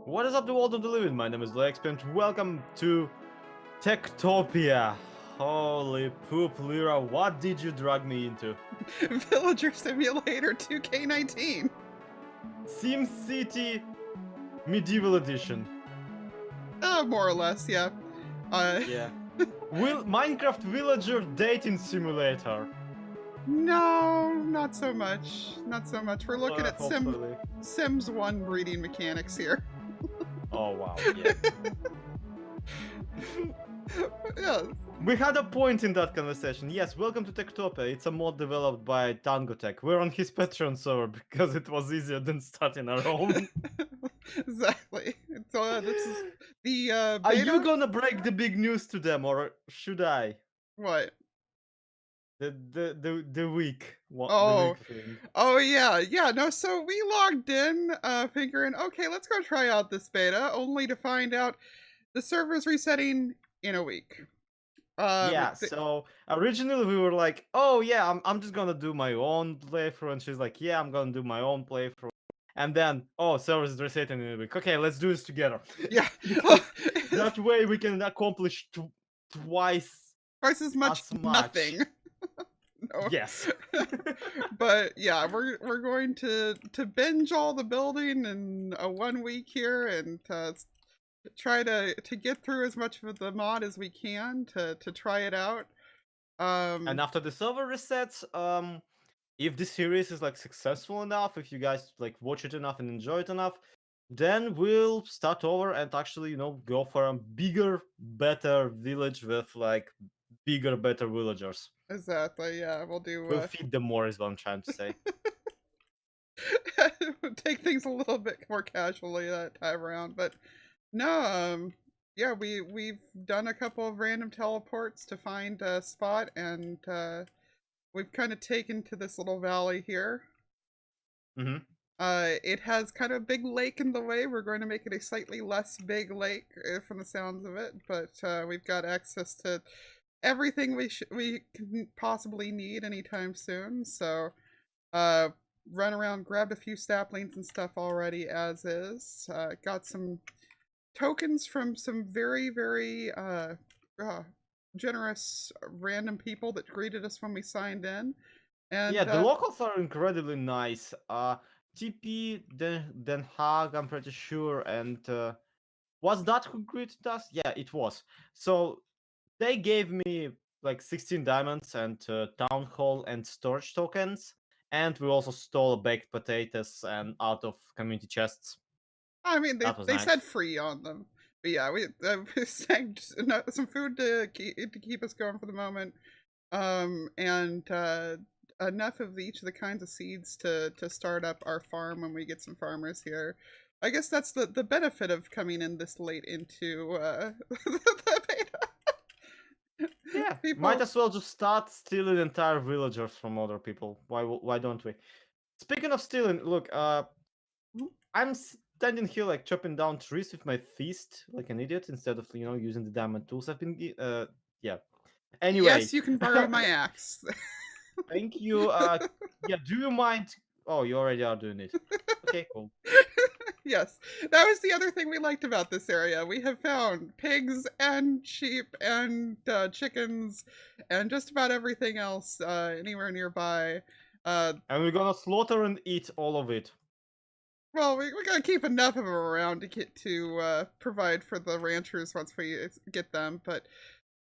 What is up, the world of the living? My name is ZloyXP and welcome to TekTopia. Holy poop, Lyarrah, what did you drag me into? Villager Simulator 2K19. Sim City Medieval Edition. More or less, yeah. Uh, Yeah. Minecraft Villager Dating Simulator. no, not so much. Not so much. We're looking at Hopefully. Sims 1 breeding mechanics here. Oh wow, yeah. Yeah, We had a point in that conversation. Yes, welcome to TekTopia. It's a mod developed by Tango Tek. We're on his Patreon server because it was easier than starting our own. exactly. So this is the Are you beta. gonna break the big news to them, or should I? What? The week, what the Oh, week thing? oh yeah, yeah. No, so we logged in, figuring, okay, let's go try out this beta, only to find out the server's resetting in a week. Yeah. So originally we were like, oh yeah, I'm just gonna do my own playthrough, and she's like, yeah, I'm gonna do my own playthrough. And then, oh, servers is resetting in a week. Okay, let's do this together. Yeah. Because that way we can accomplish twice Twice as much as much. nothing. No. Yes. But yeah, we're going to binge all the building in a 1 week here and try to get through as much of the mod as we can to try it out. And Um after the server resets, if this series is like successful enough, if you guys like watch it enough and enjoy it enough, then we'll start over and actually, go for a bigger, better village with like bigger, better villagers. exactly, yeah, we'll We'll do feed them more, is what I'm trying to say. take things a little bit more casually that time around. But no, yeah, we've done a couple of random teleports to find a spot, and we've kind of taken to this little valley here. Hmm. It has kind of a big lake in the way. We're going to make it a slightly less big lake, from the sounds of it, but we've got access to everything we can possibly need anytime soon. So, uh, run around, grabbed a few saplings and stuff already as is. Got some tokens from some very uh, generous random people that greeted us when we signed in, Yeah, and the locals are incredibly nice. TP, Den Haag, I'm pretty sure, and was that who greeted us? Yeah, it was. So they gave me like 16 diamonds and town hall and storage tokens, and we also stole baked potatoes and out of community chests. I mean, That was they nice. said free on them, but yeah, we sang some food to keep us going for the moment, and enough of each of the kinds of seeds to start up our farm when we get some farmers here. I guess that's the benefit of coming in this late into the beta. Yeah, might People, as well just start stealing entire villagers from other people. Why don't we? Speaking of stealing, look, I'm standing here like chopping down trees with my fist like an idiot instead of using the diamond tools I've been yeah. Anyway, yes, you can borrow my axe. thank you. Yeah, do you mind? Oh, you already are doing it. Okay, cool. Yes, that was the other thing we liked about this area. We have found pigs and sheep and chickens and just about everything else anywhere nearby. Uh, And we're gonna slaughter and eat all of it. well, we gotta keep enough of them around to get to provide for the ranchers once we get them. But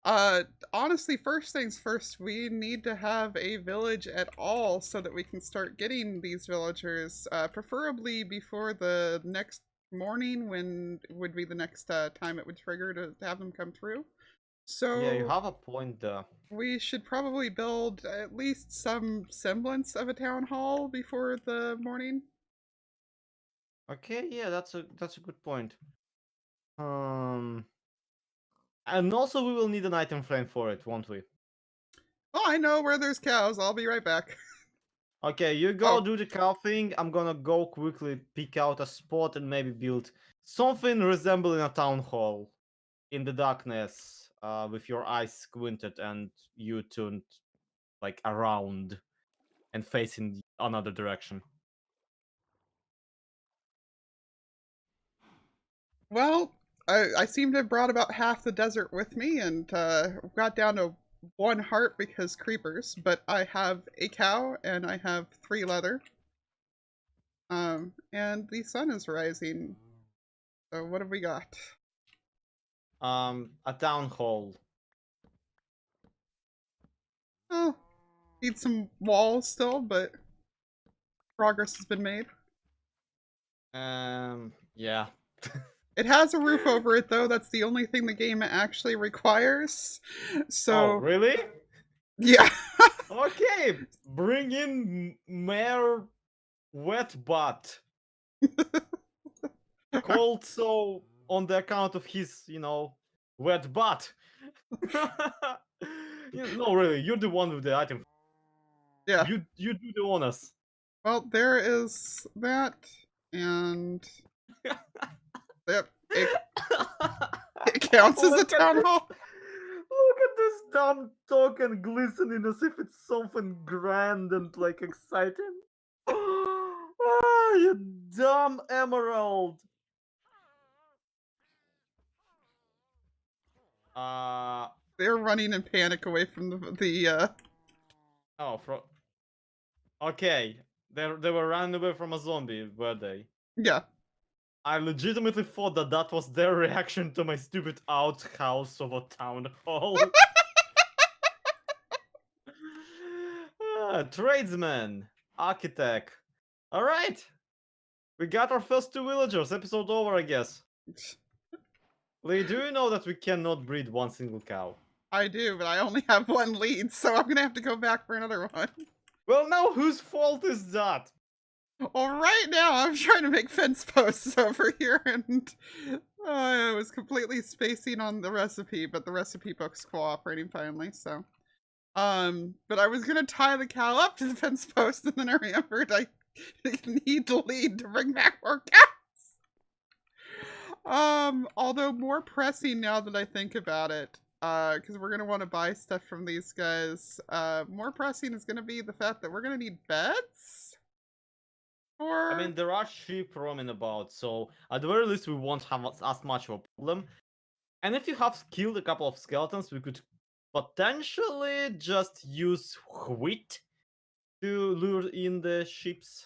uh, honestly, first things first, we need to have a village at all so that we can start getting these villagers, preferably before the next morning, when would be the next time it would trigger to have them come through. Yeah, you So have a point there. we should probably build at least some semblance of a town hall before the morning. Okay, yeah, that's a good point. Um, and also we will need an item frame for it, won't we? Oh, I know where there's cows. I'll be right back. Okay, you go Oh, do the cow thing. I'm gonna go quickly pick out a spot and maybe build something resembling a town hall in the darkness, with your eyes squinted and you tuned like around and facing another direction. Well, I seem to have brought about half the desert with me and got down to 1 heart because creepers, but I have a cow and I have 3 leather. And the sun is rising. So what have we got? A town hall. Oh, need some walls still, but progress has been made. Yeah. It has a roof over it though. That's the only thing the game actually requires. Oh, So really? yeah. Okay, bring in Mayor Wet Butt. Called so on the account of his, wet butt. No, really, you're the one with the item. Yeah. You do the honors. Well, there is that, and yep, it counts as a Look at town this. hall. Look at this dumb token glistening as if it's something grand and like exciting. Ah, you dumb emerald. Uh They're running in panic away from the oh, okay. They were running away from a zombie, were they? yeah. I legitimately thought that that was their reaction to my stupid outhouse of a town hall. Tradesman, architect. All right, we got our first 2 villagers. Episode over, I guess. Lee, do you know that we cannot breed one single cow? I do, but I only have 1 lead, so I'm gonna have to go back for another one. Well, now whose fault is that? Well, right now I'm trying to make fence posts over here, and I was completely spacing on the recipe, but the recipe book's cooperating finally, so. But I was gonna tie the cow up to the fence post, and then I remembered I need to lead to bring back more cows. Although more pressing now that I think about it, because we're gonna want to buy stuff from these guys. More pressing is gonna be the fact that we're gonna need beds. I mean, there are sheep roaming about, so at the very least we won't have as much of a problem. And if you have killed a couple of skeletons, we could potentially just use wheat to lure in the sheeps.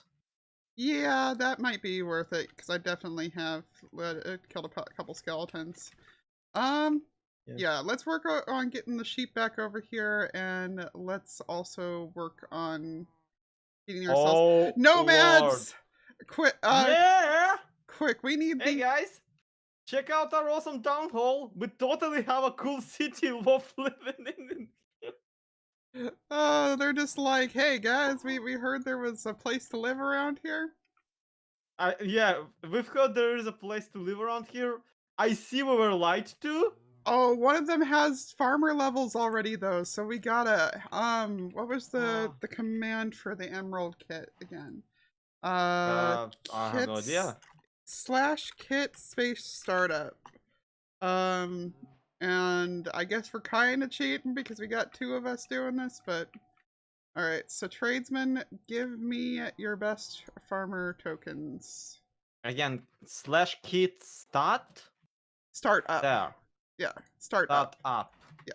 Yeah, that might be worth it because I definitely have killed a couple skeletons. Yeah, let's work on getting the sheep back over here, and let's also work on getting ourselves Oh, nomads. Lord. Yeah! Quick, we need Hey the guys, check out our awesome town hall. We totally have a cool city worth living in. they're just like, hey guys, we heard there was a place to live around here. Yeah, we've heard there is a place to live around here. I see we were lied to. Oh, one of them has farmer levels already though, so we gotta what was the command for the emerald kit again? I have no Kits idea. /kit space startup. And I guess we're kind of cheating because we got 2 of us doing this, but all right. So tradesman, give me your best farmer tokens. Again, /kit start. Start up. There. Yeah, start Start up. up. Yeah.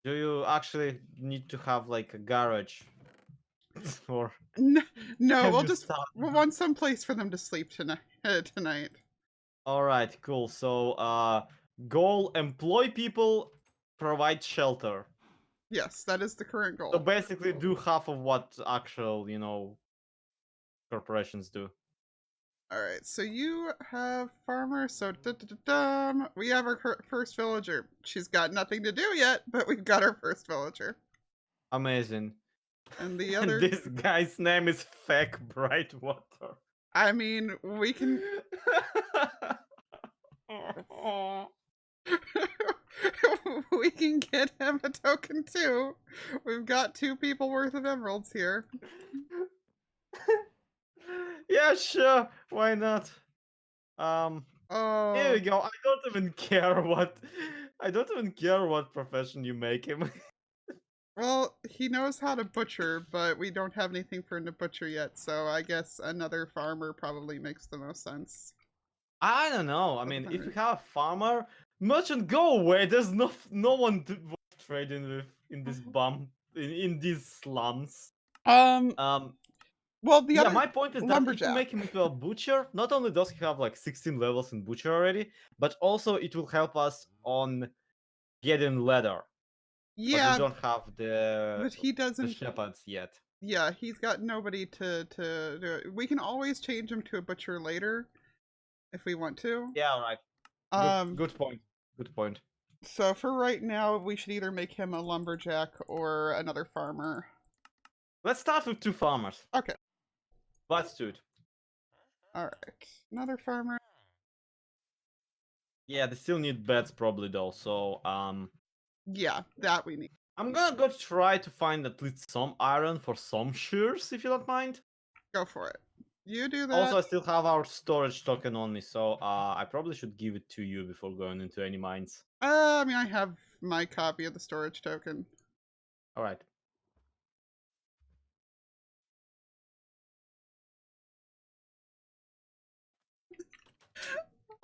Do you actually need to have like a garage? Or No, can we'll you just start? we'll want some place for them to sleep tonight. All right, cool. So, goal: employ people, provide shelter. Yes, that is the current So goal. basically, do half of what actual, corporations do. All right, so you have farmer. So we have our first villager. She's got nothing to do yet, but we've got our first villager. Amazing. And the And other, this guy's name is Fake Brightwater. I mean, we can. We can get him a token too. We've got 2 people worth of emeralds here. Yeah, sure. Why not? Here we Oh, go. I don't even care what profession you make him. well, he knows how to butcher, but we don't have anything for him to butcher yet, so I guess another farmer probably makes the most sense. I don't know. I Of the mean, if you farmers. have a farmer, merchant, go away. There's no one to worth trading with in this in these slums. Um. Um, Well, the yeah, other my point is that if you lumberjack. make him into a butcher, not only does he have like 16 levels in butcher already, but also it will help us on getting leather. But we Yeah, don't have but he the doesn't. shepherds yet. Yeah, he's got nobody to do it. We can always change him to a butcher later if we want to. Yeah, right. Um. Good point. Good point. So for right now, we should either make him a lumberjack or another farmer. Let's start with 2 farmers. Okay. Let's do it. All right. Another farmer. Yeah, they still need beds probably though. So Yeah, that we need. I'm gonna go try to find at least some iron for some shears, if you don't mind. Go for it. You do that. Also, I still have our storage token on me, so I probably should give it to you before going into any mines. I mean, I have my copy of the storage token. All right.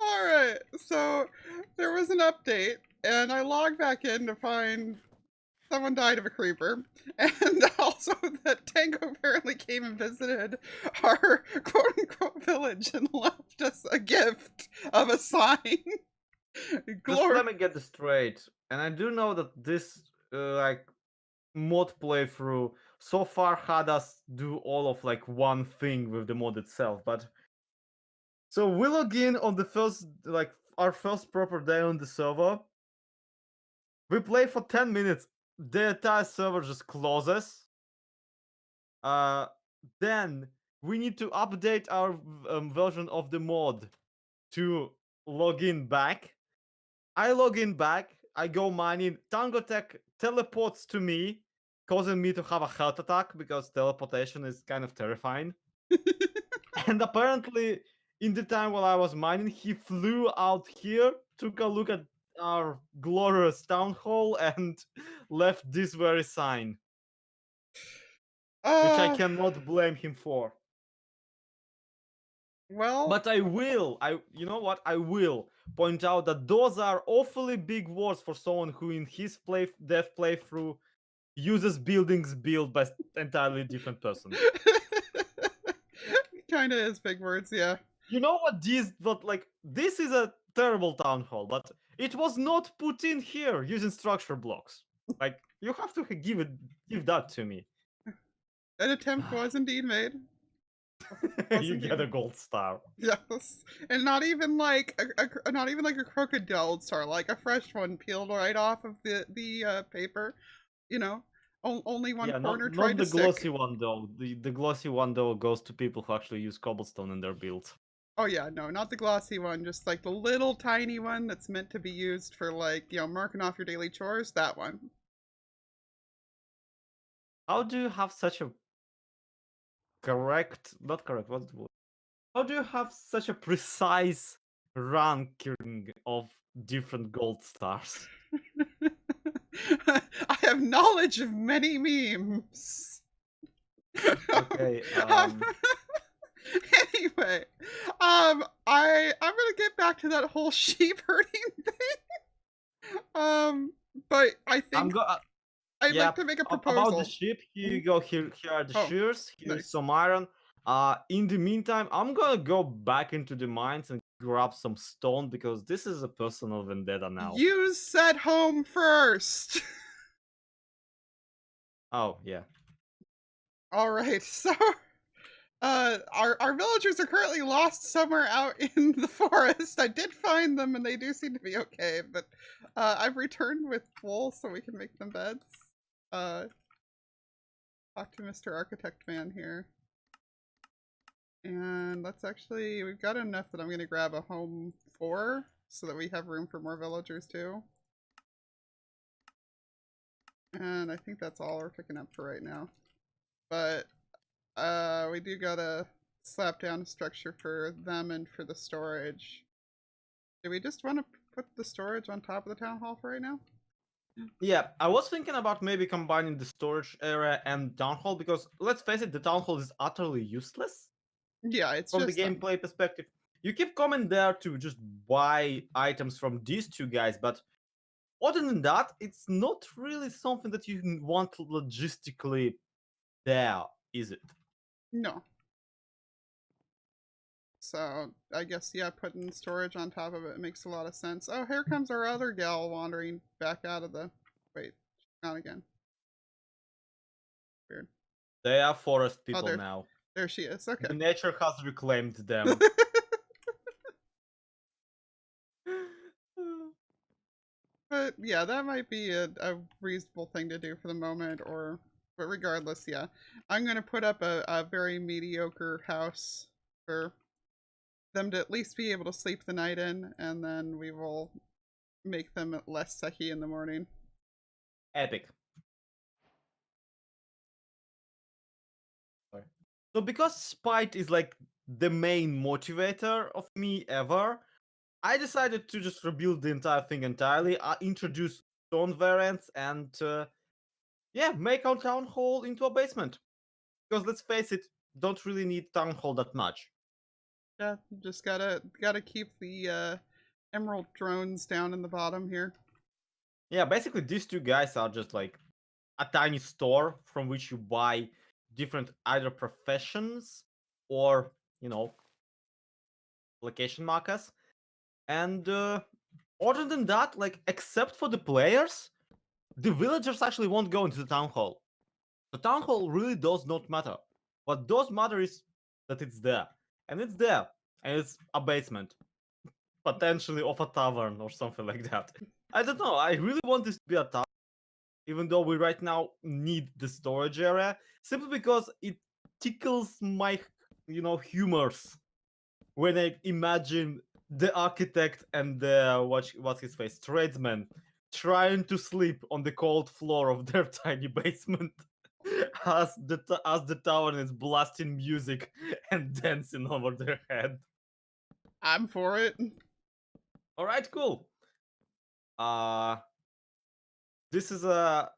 All right. So there was an update, and I logged back in to find someone died of a creeper, and also that Tango apparently came and visited our quote unquote village and left us a gift of a sign. Just let me get this straight. And I do know that this like mod playthrough so far had us do all of like one thing with the mod itself, but so we log in on the first like our first proper day on the server. We play for 10 minutes. The entire server just closes. Then we need to update our version of the mod to log in back. I log in back. I go mining. Tango Tek teleports to me, causing me to have a heart attack because teleportation is kind of terrifying. And apparently, in the time while I was mining, he flew out here, took a look at our glorious town hall, and left this very sign, which I cannot blame him for. Well, But you know what? I will point out that those are awfully big words for someone who, in his death playthrough, uses buildings built by entirely different person. kind of is big words, yeah. You know what? This is a terrible town hall, but it was not put in here using structure blocks. Like you have to give that to me. An attempt was indeed made. You get a gold star. Yes, and not even like not even like a crocodile star, like a fresh one peeled right off of the paper. You know, only one Yeah, corner not tried the to glossy stick. one though. The glossy one though goes to people who actually use cobblestone in their builds. Oh yeah, no, not the glossy one, just like the little tiny one that's meant to be used for like, marking off your daily chores, that one. How do you have such a not correct, what's the word? How do you have such a precise ranking of different gold stars? I have knowledge of many memes. Okay, Anyway, I'm gonna get back to that whole sheep herding thing. But I I'm think go I'd yeah, like to make a about the proposal. ship, here you Mhm. go, here are the Oh, shears, here's nice. some iron. In the meantime, I'm gonna go back into the mines and grab some stone because this is a personal vendetta now. You said home first. Oh, yeah. All right, so our villagers are currently lost somewhere out in the forest. I did find them, and they do seem to be okay. But I've returned with wool so we can make them beds. Uh, talk to Mr. Architect Man here, and we've got enough that I'm gonna grab a home for so that we have room for more villagers too. And I think that's all we're picking up for right now. But we do gotta slap down a structure for them and for the storage. Do we just want to put the storage on top of the town hall for right now? Yeah, I was thinking about maybe combining the storage area and town hall because let's face it, the town hall is utterly useless Yeah, it's from the just them. gameplay perspective. You keep coming there to just buy items from these two guys, but other than that, it's not really something that you want logistically there, is it? No. So I guess, yeah, putting storage on top of it makes a lot of sense. Oh, here comes our other gal wandering back out of the... Wait, not again. Weird. They are forest Oh, people now. there she is. Okay. The nature has reclaimed them. But yeah, that might be a reasonable thing to do for the moment, but regardless, yeah. I'm gonna put up a very mediocre house for them to at least be able to sleep the night in, and then we will make them less sucky in the morning. Epic. So because spite is like the main motivator of me ever, I decided to just rebuild the entire thing entirely, introduce stone variants, and yeah, make our town hall into a basement. Because let's face it, don't really need town hall that much. Yeah, just gotta keep the emerald drones down in the bottom here. Yeah, basically these two guys are just like a tiny store from which you buy different either professions or, you know, location markers. And other than that, like except for the players, the villagers actually won't go into the town hall. The town hall really does not matter. What does matter is that it's there. And it's there. And it's a basement. Potentially of a tavern or something like that. I don't know. I really want this to be a tavern. Even though we right now need the storage area. Simply because it tickles my, humors. When I imagine the architect and the, what's his face? Tradesman. Trying to sleep on the cold floor of their tiny basement. as the tavern is blasting music and dancing over their head. I'm for it. All right, cool. This is a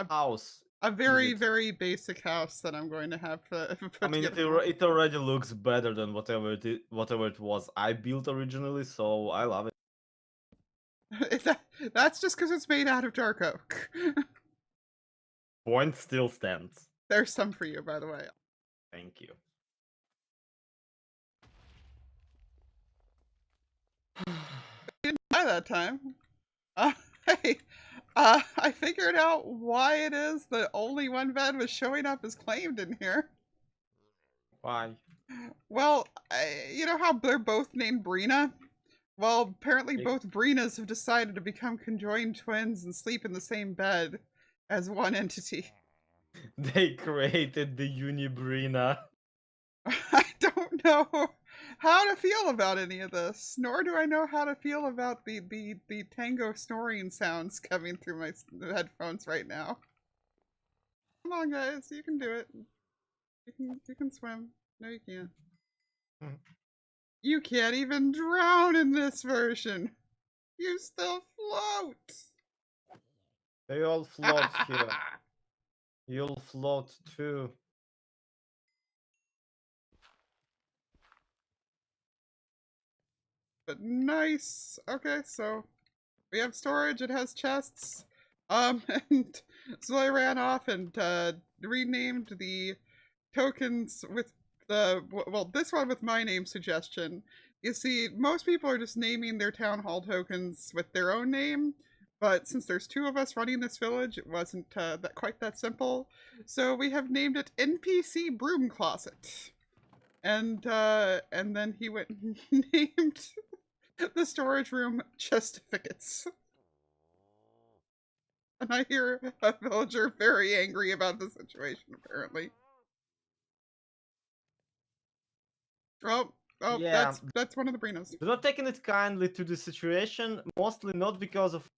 house. A very basic house that I'm going to have put I mean, together. it already looks better than whatever it was I built originally, so I love it. That's just because it's made out of dark oak. Point still stands. There's some for you, by the way. Thank you. Didn't die that time. Hey, I figured out why it is that only one bed was showing up as claimed in here. Why? Well, you know how they're both named Brina? Well, apparently both Brinas have decided to become conjoined twins and sleep in the same bed as one entity. They created the Unibrina. I don't know how to feel about any of this, nor do I know how to feel about the tango snoring sounds coming through my headphones right now. Come on, guys, you can do it. You can swim. No, you can't. You can't even drown in this version. You still float. They all float here. You'll float too. But nice. Okay, so we have storage. It has chests. And Zoe ran off and renamed the tokens with this one with my name suggestion. You see, most people are just naming their town hall tokens with their own name, but since there's two of us running this village, it wasn't quite that simple. So we have named it NPC Broom Closet. And then he went and named the storage room Justificates. And I hear a villager very angry about the situation, apparently. Oh, Yeah. that's one of the Brinos. They're not taking it kindly to the situation, mostly not because of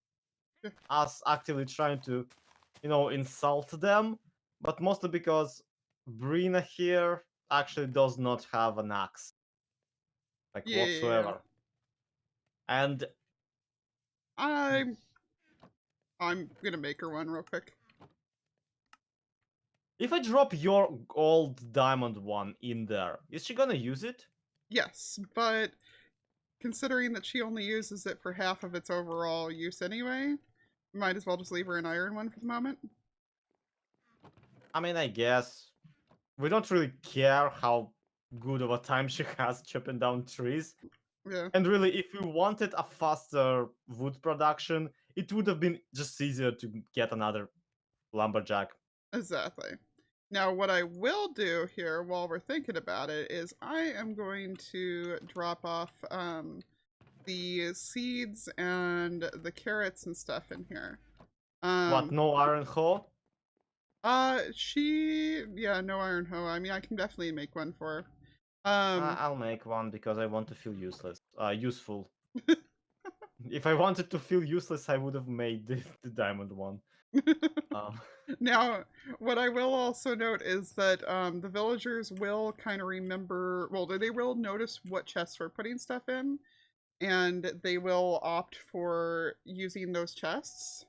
us actively trying to, insult them, but mostly because Brina here actually does not have an axe. Like, whatsoever. And I'm gonna make her one real quick. if I drop your old diamond one in there, is she gonna use it? Yes, but considering that she only uses it for half of its overall use anyway, might as well just leave her an iron one for the moment. I mean, I guess we don't really care how good of a time she has chopping down trees. Yeah, And really, if we wanted a faster wood production, it would have been just easier to get another lumberjack. exactly. Now, what I will do here while we're thinking about it is I am going to drop off the seeds and the carrots and stuff in here. What, no iron hoe? Yeah, no iron hoe. I mean, I can definitely make one for her. I'll make one because I want to feel useful. If I wanted to feel useless, I would have made the diamond one. Um, Now, what I will also note is that the villagers will kind of remember, well, they will notice what chests we're putting stuff in, and they will opt for using those chests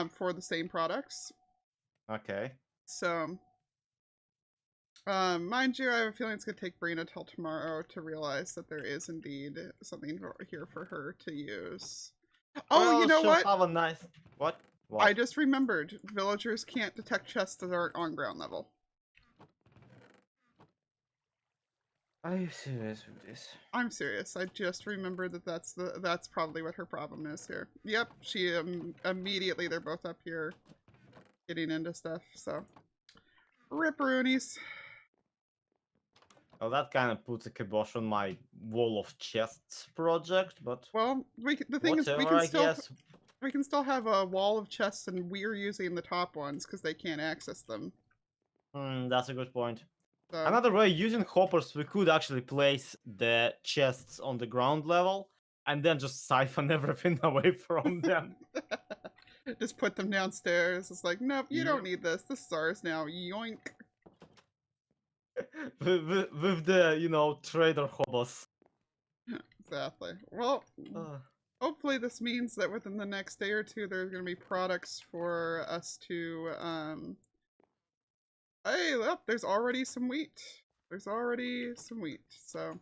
for the same products. okay. So, mind you, I have a feeling it's going to take Brina till tomorrow to realize that there is indeed something here for her to use. Oh, you Well, know she'll what? have a nice... What? I What? just remembered. Villagers can't detect chests that aren't on ground level. Are you serious with this? I'm serious. I just remembered that that's probably what her problem is here. Yep, she immediately they're both up here getting into stuff. So, ripperoonies. Well, that kind of puts a kibosh on my wall of chests project, but Well, the thing is, whatever, I guess. we can still have a wall of chests, and we're using the top ones because they can't access them. That's a good point. So, Another way, using hoppers, we could actually place the chests on the ground level and then just siphon everything away from them. just put them downstairs. It's like, nope, you don't Yep. need this. This is ours now. Yoink. with the, trader hobos. Exactly. Well, Uh, hopefully this means that within the next day or two, there's going to be products for us to, Hey, look, there's already some wheat. There's already some wheat, so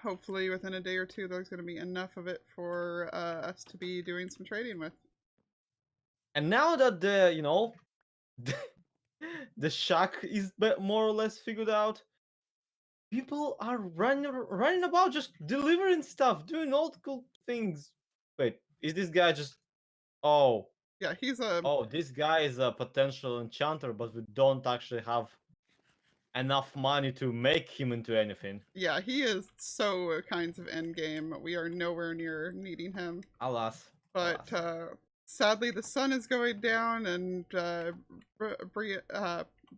hopefully within a day or two, there's going to be enough of it for us to be doing some trading with. and now that the, the shack is more or less figured out, people are running about just delivering stuff, doing all cool things. Wait, is this guy just... Oh, Yeah, this guy is a potential enchanter, but we don't actually have enough money to make him into anything. yeah, he is so kinds of end game. We are nowhere near needing him. Alas, But alas. sadly, the sun is going down, and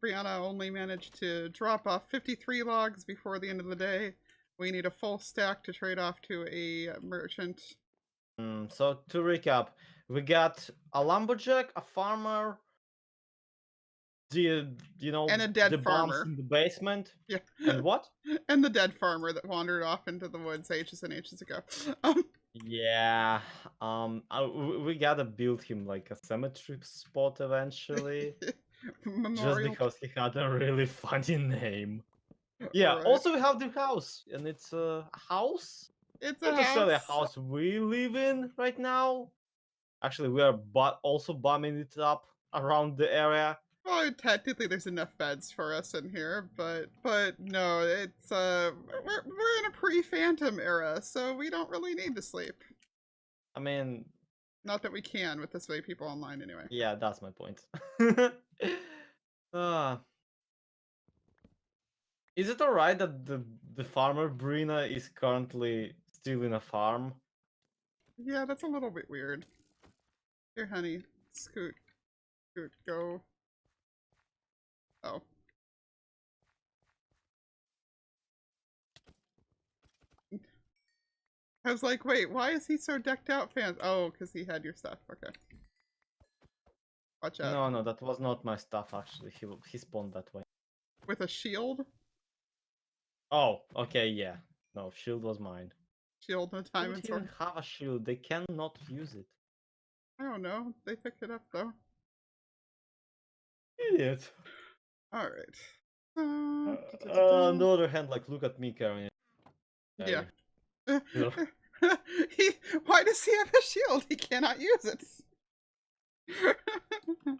Brianna only managed to drop off 53 logs before the end of the day. We need a full stack to trade off to a merchant. So to recap, we got a lumberjack, a farmer, the And a the dead bombs farmer. in the basement, Yeah. and what? And the dead farmer that wandered off into the woods ages and ages ago. Yeah, we gotta build him like a cemetery spot eventually, just Memorial. because he had a really funny name. Yeah, Right. also we have the house, and it's a house. It's a Not necessarily a house. house we live in right now. Actually, we are also bombing it up around the area. Well, technically, there's enough beds for us in here, but no, it's we're in a pre-Phantom era, so we don't really need to sleep. I mean, Not that we can with this many people online, anyway. yeah, that's my point. uh, is it alright that the farmer Brina is currently still in a farm? Yeah, that's a little bit weird. Here, honey, scoot, scoot, go. Oh. I was like, wait, why is he so decked out, fans? Oh, because he had your stuff. Okay. Watch out. No, no, that was not my stuff. Actually, he spawned that way. With a shield? Oh, okay, yeah. No, shield was mine. Shield, no They time don't and even sword. have a shield. They cannot use it. I don't know. They picked it up, though. Idiot. Alright. On the other hand, like, look at me carrying it. Yeah. Okay. Why does he have a shield? He cannot use it.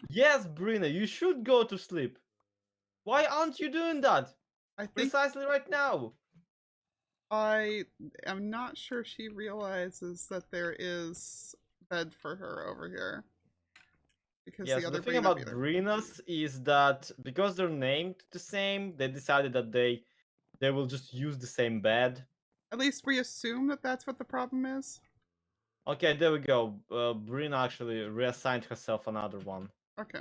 Yes, Brina, you should go to sleep. Why aren't you doing that? I think Precisely right now. I am not sure she realizes that there is bed for her over here. Because Yeah, the so other the thing breed not be about there. Brinas is that because they're named the same, they decided that they will just use the same bed. At least we assume that that's what the problem is. Okay, there we go. Brina actually reassigned herself another one. Okay.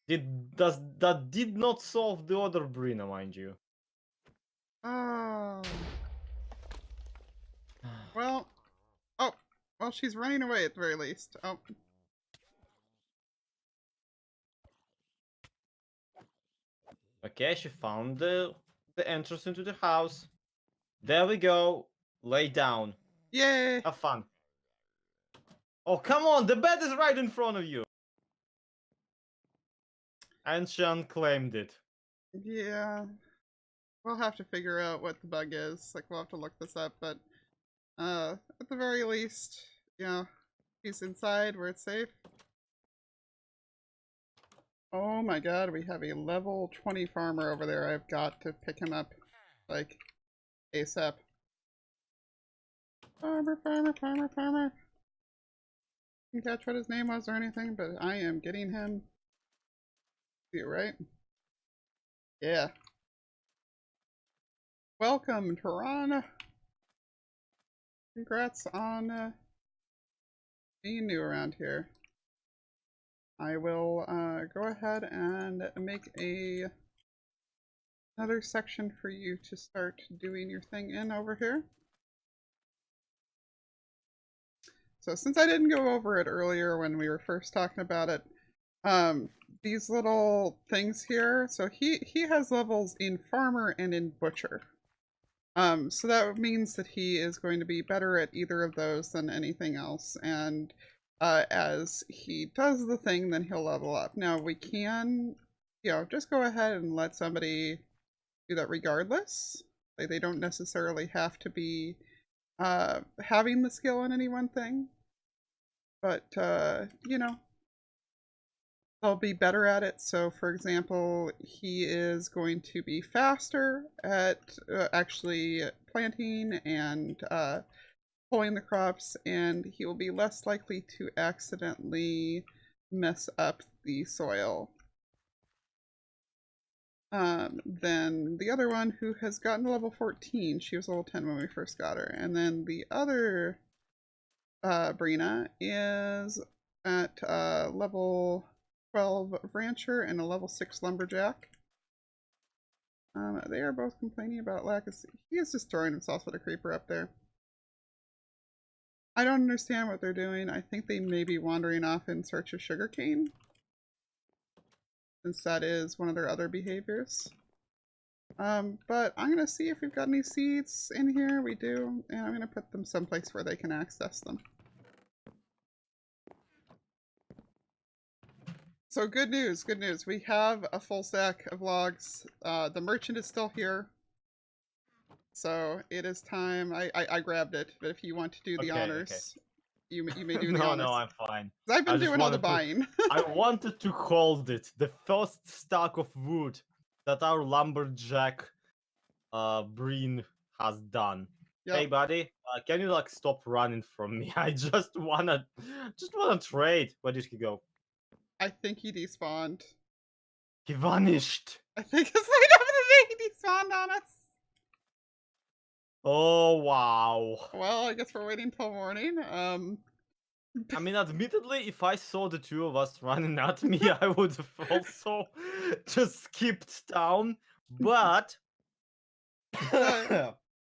That did not solve the other Brina, mind you. Oh. Well. Oh. Well, she's running away at the very least. Oh. Okay, she found the entrance into the house. There we go. Lay down. Yay! Have fun. Oh, come on! The bed is right in front of you! And she unclaimed it. Yeah. We'll have to figure out what the bug is. Like, we'll have to look this up, but at the very least, you know, he's inside where it's safe. Oh my god, we have a level 20 farmer over there. I've got to pick him up, like, ASAP. Farmer, farmer, farmer, farmer. Didn't catch what his name was or anything, but I am getting him. You right? Yeah. Welcome, Tehran. Congrats on being new around here. I will go ahead and make another section for you to start doing your thing in over here. So since I didn't go over it earlier when we were first talking about it, these little things here, so he has levels in farmer and in butcher. So that means that he is going to be better at either of those than anything else, and as he does the thing, then he'll level up. Now we can, you know, just go ahead and let somebody do that regardless. Like, they don't necessarily have to be having the skill in any one thing, but you know, they'll be better at it. So for example, he is going to be faster at actually planting and pulling the crops, and he will be less likely to accidentally mess up the soil than the other one, who has gotten to level 14. She was level 10 when we first got her. And then the other Brina is at level 12 rancher and a level 6 lumberjack. They are both complaining about lack of... He is just throwing himself at a creeper up there. I don't understand what they're doing. I think they may be wandering off in search of sugarcane, since that is one of their other behaviors. But I'm going to see if we've got any seeds in here. We do, and I'm going to put them someplace where they can access them. So good news, good news. We have a full stack of logs. The merchant is still here. So it is time. I grabbed it, but if you want to do the honors, you may do the honors. No, I'm fine. I've been doing all the buying. I wanted to hold it. The first stack of wood that our lumberjack Breen has done. Yep. Hey buddy, can you like stop running from me? I just wanna trade. Where did he go? I think he despawned. He vanished. I think it's right over the day he despawned on us. Oh wow. Well, I guess we're waiting till morning. I mean, admittedly, if I saw the two of us running at me, I would have also just skipped town. But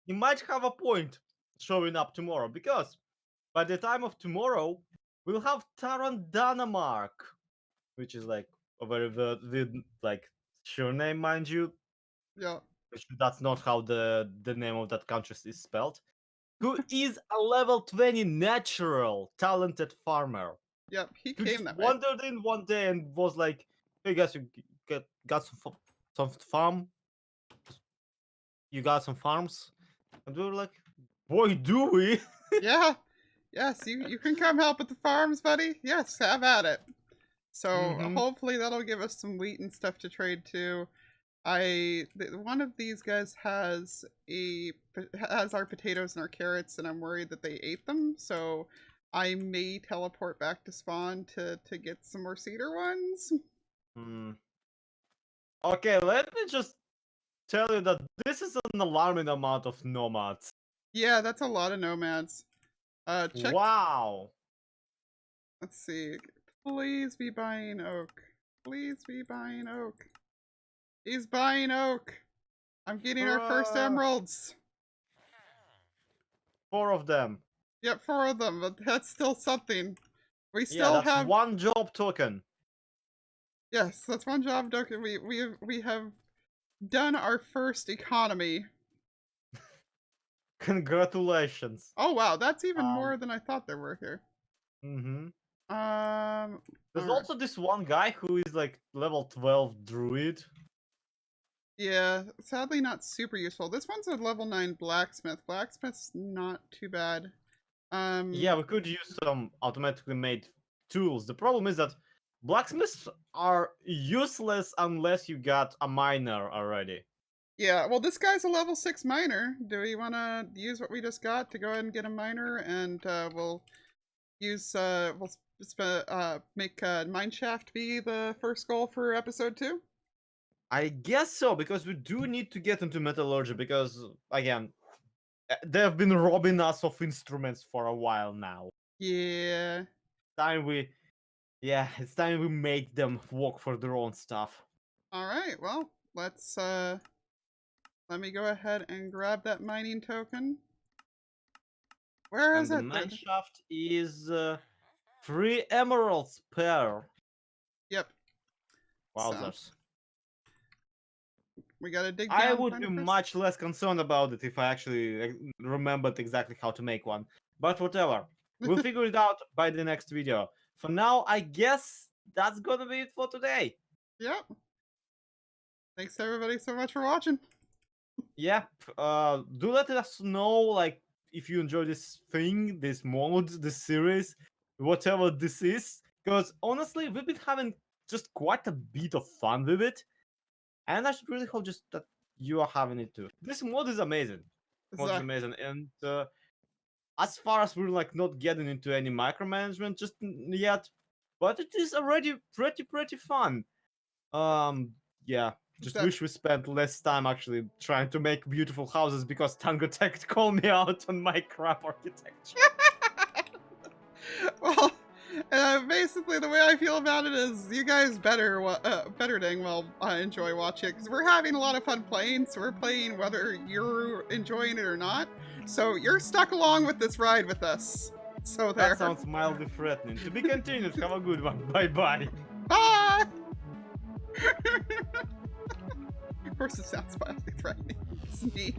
he might have a point showing up tomorrow, because by the time of tomorrow, we'll have Tarandanamark, which is like a very weird, like, surname, mind you. Yeah. That's not how the name of that country is spelled. Who is a level 20 natural talented farmer. Yep, he Who came just that way. wandered in one day and was like, "Hey guys, you got some farm? you got some farms? And we were like, boy, do we? Yeah. Yes, you can come help with the farms, buddy. Yes, have at it. So Mm-hmm. hopefully that'll give us some wheat and stuff to trade too. One of these guys has our potatoes and our carrots, and I'm worried that they ate them. So I may teleport back to spawn to get some more cedar ones. Okay, let me just tell you that this is an alarming amount of nomads. Yeah, that's a lot of nomads. Check. Wow. Let's see. Please be buying oak. Please be buying oak. He's buying oak. I'm getting our first emeralds. 4 of them. Yep, 4 of them, but that's still something. We Yeah, still that's have 1 job token. Yes, that's 1 job token. We have done our first economy. Congratulations. Oh wow, that's even more than I thought there were here. Mm-hmm. There's Alright. also this one guy who is like level 12 druid. Yeah, sadly not super useful. This one's a level 9 blacksmith. Blacksmith's not too bad. Yeah, we could use some automatically made tools. The problem is that blacksmiths are useless unless you got a miner already. Yeah, well this guy's a level 6 miner. Do we want to use what we just got to go ahead and get a miner, and we'll use make mineshaft be the first goal for episode 2? I guess so, because we do need to get into metallurgy, because again, they've been robbing us of instruments for a while now. Yeah. It's time we make them work for their own stuff. Alright, well, let's let me go ahead and grab that mining token. Where is And it? the mineshaft is 3 emeralds per. Yep. Wowzers. So, we gotta dig down. I would be much less concerned about it if I actually remembered exactly how to make one. But whatever. We'll figure it out by the next video. For now, I guess that's gonna be it for today. Yep. Thanks everybody so much for watching. Yep. Do let us know, like, if you enjoy this thing, this mod, this series, whatever this is. Because honestly, we've been having just quite a bit of fun with it. And I should really hope just that you are having it too. This mod is amazing. Mod is amazing. And as far as we're like not getting into any micromanagement just yet, but it is already pretty fun. Yeah. Just wish we spent less time actually trying to make beautiful houses, because Tango Tek called me out on my crap architecture. Well, basically the way I feel about it is you guys better dang well enjoy watching it, because we're having a lot of fun playing, so we're playing whether you're enjoying it or not. So you're stuck along with this ride with us. So there. That sounds mildly threatening. To be continued. Have a good one. Bye-bye. Bye! Of course it sounds mildly threatening. It's me.